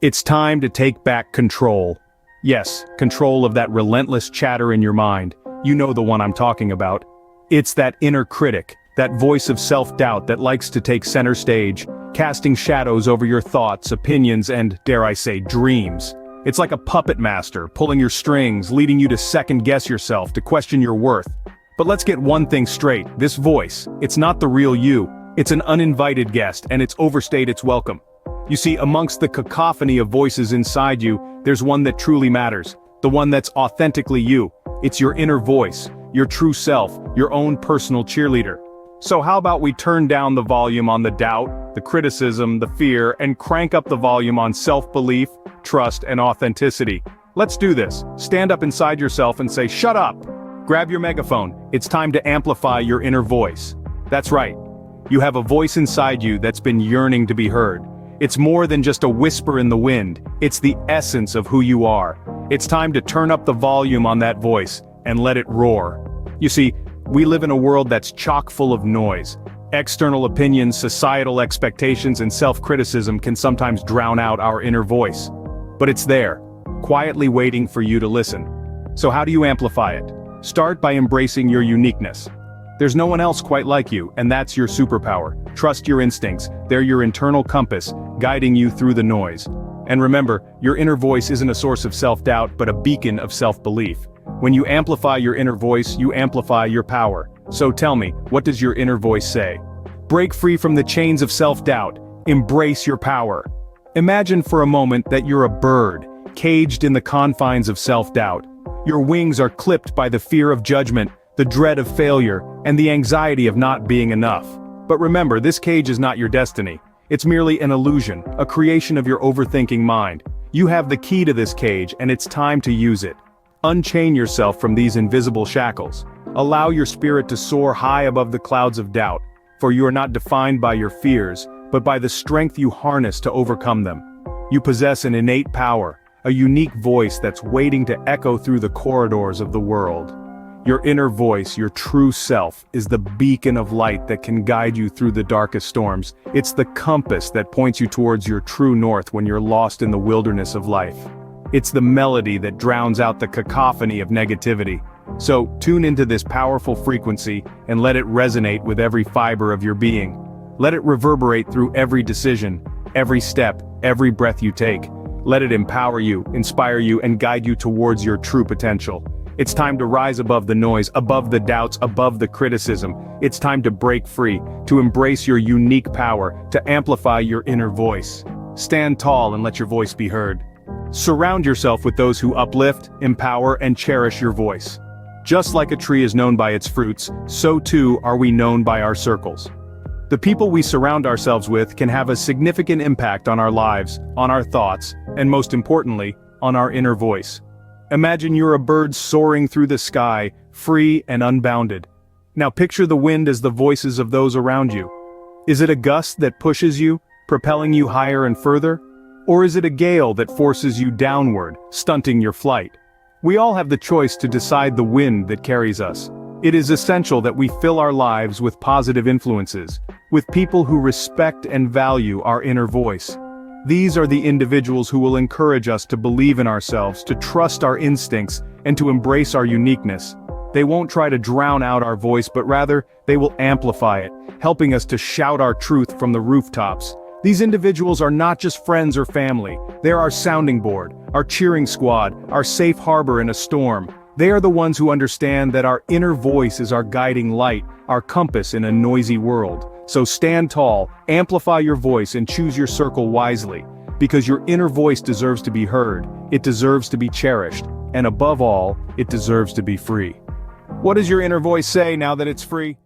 It's time to take back control. Yes, control of that relentless chatter in your mind. You know the one I'm talking about. It's that inner critic, that voice of self-doubt that likes to take center stage, casting shadows over your thoughts, opinions, and, dare I say, dreams. It's like a puppet master, pulling your strings, leading you to second-guess yourself, to question your worth. But let's get one thing straight, this voice, it's not the real you. It's an uninvited guest, and it's overstayed its welcome. You see, amongst the cacophony of voices inside you, there's one that truly matters, the one that's authentically you. It's your inner voice, your true self, your own personal cheerleader. So how about we turn down the volume on the doubt, the criticism, the fear, and crank up the volume on self-belief, trust, and authenticity? Let's do this. Stand up inside yourself and say, "Shut up!" Grab your megaphone. It's time to amplify your inner voice. That's right. You have a voice inside you that's been yearning to be heard. It's more than just a whisper in the wind. It's the essence of who you are. It's time to turn up the volume on that voice and let it roar. You see, we live in a world that's chock full of noise. External opinions, societal expectations, and self-criticism can sometimes drown out our inner voice. But it's there, quietly waiting for you to listen. So how do you amplify it? Start by embracing your uniqueness. There's no one else quite like you, and that's your superpower. Trust your instincts. They're your internal compass, guiding you through the noise. And remember, your inner voice isn't a source of self-doubt, but a beacon of self-belief. When you amplify your inner voice, you amplify your power. So tell me, what does your inner voice say? Break free from the chains of self-doubt. Embrace your power. Imagine for a moment that you're a bird, caged in the confines of self-doubt. Your wings are clipped by the fear of judgment, the dread of failure, and the anxiety of not being enough. But remember, this cage is not your destiny. It's merely an illusion, a creation of your overthinking mind. You have the key to this cage, and it's time to use it. Unchain yourself from these invisible shackles. Allow your spirit to soar high above the clouds of doubt, for you are not defined by your fears, but by the strength you harness to overcome them. You possess an innate power, a unique voice that's waiting to echo through the corridors of the world. Your inner voice, your true self, is the beacon of light that can guide you through the darkest storms. It's the compass that points you towards your true north when you're lost in the wilderness of life. It's the melody that drowns out the cacophony of negativity. So, tune into this powerful frequency and let it resonate with every fiber of your being. Let it reverberate through every decision, every step, every breath you take. Let it empower you, inspire you, and guide you towards your true potential. It's time to rise above the noise, above the doubts, above the criticism. It's time to break free, to embrace your unique power, to amplify your inner voice. Stand tall and let your voice be heard. Surround yourself with those who uplift, empower, and cherish your voice. Just like a tree is known by its fruits, so too are we known by our circles. The people we surround ourselves with can have a significant impact on our lives, on our thoughts, and most importantly, on our inner voice. Imagine you're a bird soaring through the sky, free and unbounded. Now picture the wind as the voices of those around you. Is it a gust that pushes you, propelling you higher and further? Or is it a gale that forces you downward, stunting your flight? We all have the choice to decide the wind that carries us. It is essential that we fill our lives with positive influences, with people who respect and value our inner voice. These are the individuals who will encourage us to believe in ourselves, to trust our instincts, and to embrace our uniqueness. They won't try to drown out our voice, but rather, they will amplify it, helping us to shout our truth from the rooftops. These individuals are not just friends or family. They're our sounding board, our cheering squad, our safe harbor in a storm. They are the ones who understand that our inner voice is our guiding light, our compass in a noisy world. So stand tall, amplify your voice, and choose your circle wisely. Because your inner voice deserves to be heard, it deserves to be cherished, and above all, it deserves to be free. What does your inner voice say now that it's free?